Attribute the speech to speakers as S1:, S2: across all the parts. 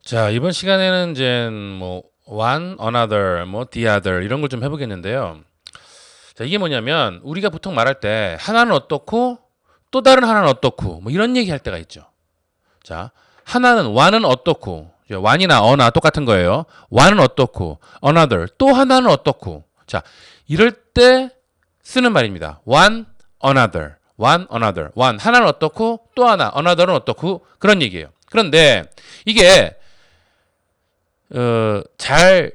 S1: 자, 이번 시간에는 이제 뭐 one, another, 뭐 the other 이런 걸 좀 해보겠는데요. 자, 이게 뭐냐면 우리가 보통 말할 때 하나는 어떻고 또 다른 하나는 어떻고 뭐 이런 얘기 할 때가 있죠. 자, 하나는 one은 어떻고 one이나 어나 똑같은 거예요. one은 어떻고 another 또 하나는 어떻고. 자, 이럴 때 쓰는 말입니다. one, another, one, another. one 하나는 어떻고 또 하나 another는 어떻고 그런 얘기예요. 그런데 이게 잘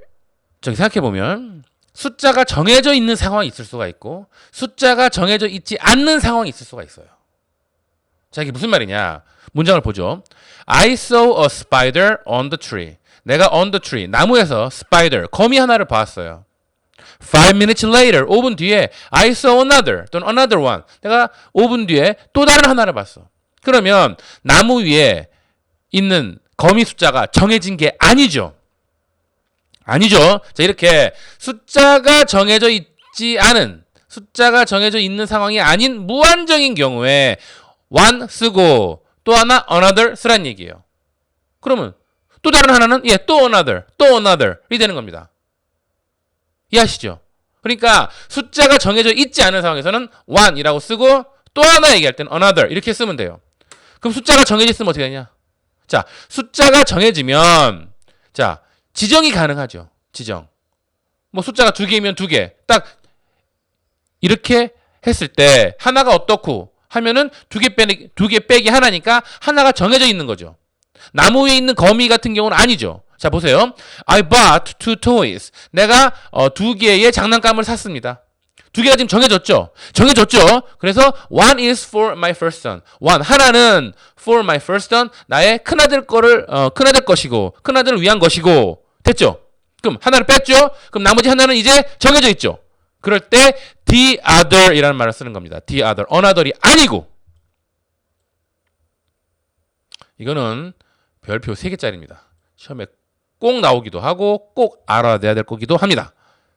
S1: 생각해 보면 숫자가 정해져 있는 상황이 있을 수가 있고 숫자가 정해져 있지 않는 상황이 있을 수가 있어요. 자, 이게 무슨 말이냐? 문장을 보죠. I saw a spider on the tree. 내가 on the tree, 나무에서 spider, 거미 하나를 봤어요. 5 minutes later, 5분 뒤에 I saw another 또는 another one. 내가 5분 뒤에 또 다른 하나를 봤어. 그러면 나무 위에 있는 거미 숫자가 정해진 게 아니죠. 아니죠. 자, 이렇게 숫자가 정해져 있지 않은, 숫자가 정해져 있는 상황이 아닌 무한정인 경우에 one 쓰고 또 하나 another 쓰란 얘기예요. 그러면 또 다른 하나는 또 another, 또 another이 되는 겁니다. 이해하시죠? 그러니까 숫자가 정해져 있지 않은 상황에서는 one이라고 쓰고 또 하나 얘기할 때는 another 이렇게 쓰면 돼요. 그럼 숫자가 정해져 있으면 어떻게 되냐? 자, 숫자가 정해지면 자, 지정이 가능하죠. 지정. 뭐 숫자가 2개이면 2개. 딱 이렇게 했을 때 하나가 어떻고 하면은 2개 빼기 하나니까 하나가 정해져 있는 거죠. 나무 위에 있는 거미 같은 경우는 아니죠. 자, 보세요. I bought 2 toys. 내가 2개의 장난감을 샀습니다. 2개가 지금 정해졌죠? 정해졌죠? 그래서 one is for my first son. 하나는 for my first son. 나의 큰아들 것이고, 큰아들을 위한 것이고. 됐죠? 그럼 하나를 뺐죠? 그럼 나머지 하나는 이제 정해져 있죠? 그럴 때 the other 이라는 말을 쓰는 겁니다. the other. another이 아니고. 이거는 별표 3개짜리입니다. 시험에 꼭 나오기도 하고 꼭 알아내야 될 거기도 합니다.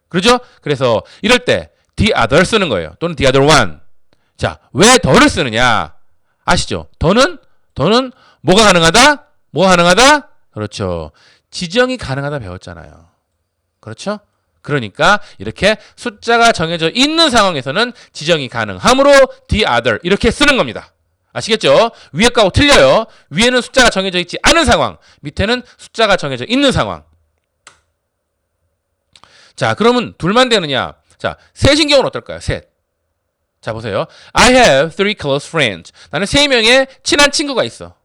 S1: 그렇죠? 그래서 이럴 때 the other 쓰는 거예요. 또는 the other one. 자, 왜 더를 쓰느냐? 아시죠? 더는 뭐가 가능하다? 뭐가 가능하다? 그렇죠. 지정이 가능하다 배웠잖아요. 그렇죠? 그러니까 이렇게 숫자가 정해져 있는 상황에서는 지정이 가능하므로 the other 이렇게 쓰는 겁니다. 아시겠죠? 위에 거하고 틀려요. 위에는 숫자가 정해져 있지 않은 상황, 밑에는 숫자가 정해져 있는 상황. 자, 그러면 둘만 되느냐? 자, 셋인 경우는 어떨까요? 셋. 자, 보세요. I have 3 close friends. 나는 3명의 친한 친구가 있어.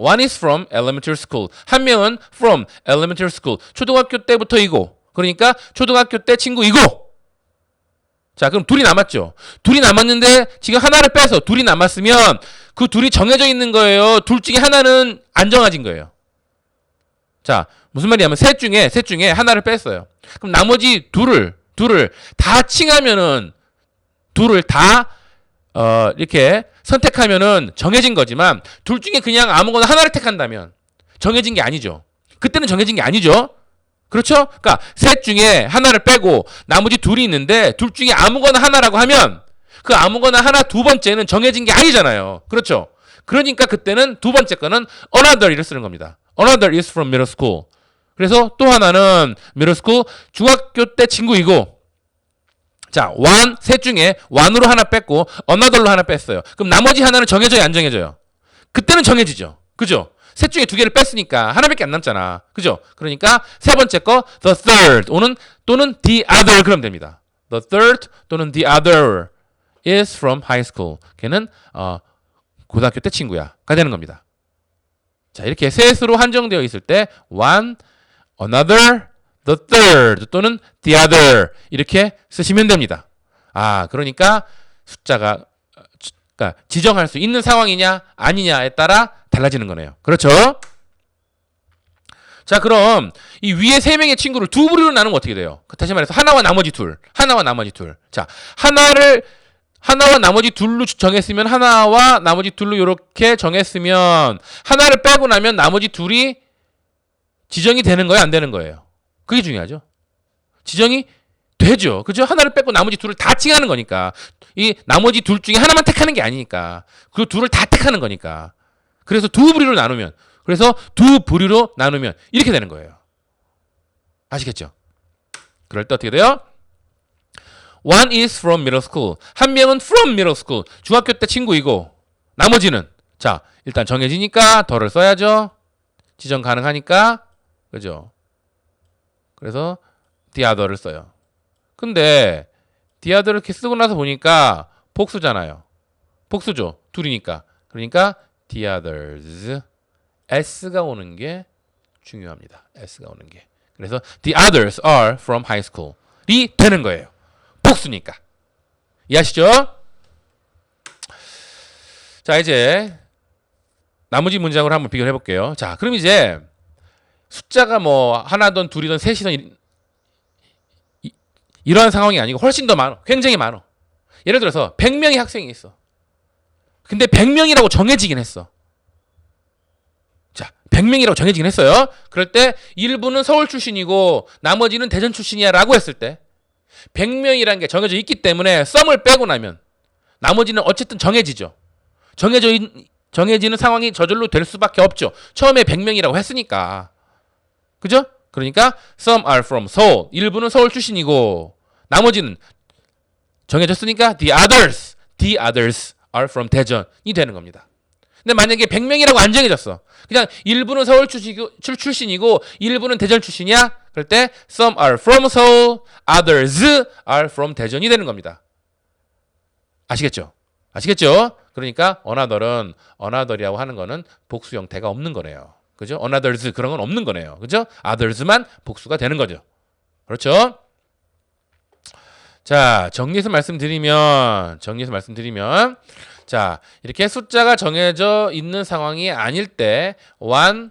S1: One is from elementary school. 한 명은 from elementary school. 초등학교 때부터이고. 그러니까 초등학교 때 친구이고. 자, 그럼 둘이 남았죠. 둘이 남았는데 지금 하나를 빼서 둘이 남았으면 그 둘이 정해져 있는 거예요. 둘 중에 하나는 안 정해진 거예요. 자, 무슨 말이냐면 셋 중에 하나를 뺐어요. 그럼 나머지 둘을 다 칭하면은 둘을 다 이렇게 선택하면은 정해진 거지만 둘 중에 그냥 아무거나 하나를 택한다면 정해진 게 아니죠. 그때는 정해진 게 아니죠. 그렇죠? 그러니까 셋 중에 하나를 빼고 나머지 둘이 있는데 둘 중에 아무거나 하나라고 하면 그 아무거나 하나 두 번째는 정해진 게 아니잖아요. 그렇죠? 그러니까 그때는 두 번째 거는 another를 쓰는 겁니다. Another is from middle school. 그래서 또 하나는 middle school 중학교 때 친구이고 자, 셋 중에 one으로 하나 뺐고 another로 하나 뺐어요. 그럼 나머지 하나는 정해져요, 안 정해져요? 그때는 정해지죠. 그죠? 셋 중에 2개를 뺐으니까 하나밖에 안 남잖아. 그죠? 그러니까 세 번째 거 the third 또는 the other 그러면 됩니다. The third 또는 the other is from high school. 걔는 고등학교 때 친구야가 되는 겁니다. 자, 이렇게 셋으로 한정되어 있을 때 one, another, the third 또는 the other 이렇게 쓰시면 됩니다. 그러니까 숫자가 그러니까 지정할 수 있는 상황이냐 아니냐에 따라 달라지는 거네요. 그렇죠? 자, 그럼 이 위에 3명의 친구를 두 부류로 나누면 어떻게 돼요? 다시 말해서 하나와 나머지 둘. 자, 하나와 나머지 둘로 정했으면 하나와 나머지 둘로 이렇게 정했으면 하나를 빼고 나면 나머지 둘이 지정이 되는 거예요, 안 되는 거예요? 그게 중요하죠. 지정이 되죠. 그죠? 하나를 빼고 나머지 둘을 다 칭하는 거니까. 이 나머지 둘 중에 하나만 택하는 게 아니니까. 그 둘을 다 택하는 거니까. 그래서 두 부류로 나누면 그래서 두 부류로 나누면 이렇게 되는 거예요. 아시겠죠? 그럴 때 어떻게 돼요? One is from middle school. 한 명은 from middle school. 중학교 때 친구이고 나머지는 자 일단 정해지니까 더를 써야죠. 지정 가능하니까 그죠? 그래서 the other를 써요. 근데 the other를 이렇게 쓰고 나서 보니까 복수잖아요. 복수죠. 둘이니까. 그러니까 the others s가 오는 게 중요합니다. s가 오는 게. 그래서 the others are from high school이 되는 거예요. 복수니까. 이해하시죠? 자, 이제 나머지 문장으로 한번 비교를 해볼게요. 자, 그럼 이제 숫자가 뭐 하나든 둘이든 셋이든 이러한 상황이 아니고 훨씬 더 많어. 굉장히 많어. 예를 들어서 100명의 학생이 있어. 근데 100명이라고 정해지긴 했어. 자, 100명이라고 정해지긴 했어요. 그럴 때 일부는 서울 출신이고 나머지는 대전 출신이야 라고 했을 때 100명이라는 게 정해져 있기 때문에 썸을 빼고 나면 나머지는 어쨌든 정해지죠. 정해지는 상황이 저절로 될 수밖에 없죠. 처음에 100명이라고 했으니까. 그죠? 그러니까 some are from Seoul. 일부는 서울 출신이고 나머지는 정해졌으니까 the others are from 대전이 되는 겁니다. 근데 만약에 100명이라고 안 정해졌어. 그냥 일부는 서울 출신이고 일부는 대전 출신이야. 그럴 때 some are from Seoul, others are from 대전이 되는 겁니다. 아시겠죠? 아시겠죠? 그러니까 another이라고 하는 거는 복수 형태가 없는 거네요. 그죠? others 그런 건 없는 거네요. 그죠? others만 복수가 되는 거죠. 그렇죠? 자, 정리해서 말씀드리면 자, 이렇게 숫자가 정해져 있는 상황이 아닐 때 one,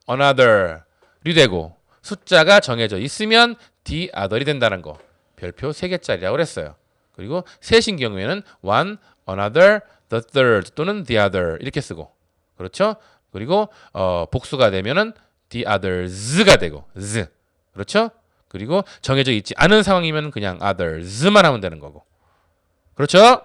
S1: another이 되고 숫자가 정해져 있으면 the other이 된다는 거. 별표 3개짜리라고 그랬어요. 그리고 셋인 경우에는 one, another, the third 또는 the other 이렇게 쓰고 그렇죠? 그리고 복수가 되면은 the others가 되고 z 그렇죠? 그리고 정해져 있지 않은 상황이면 그냥 others만 하면 되는 거고 그렇죠?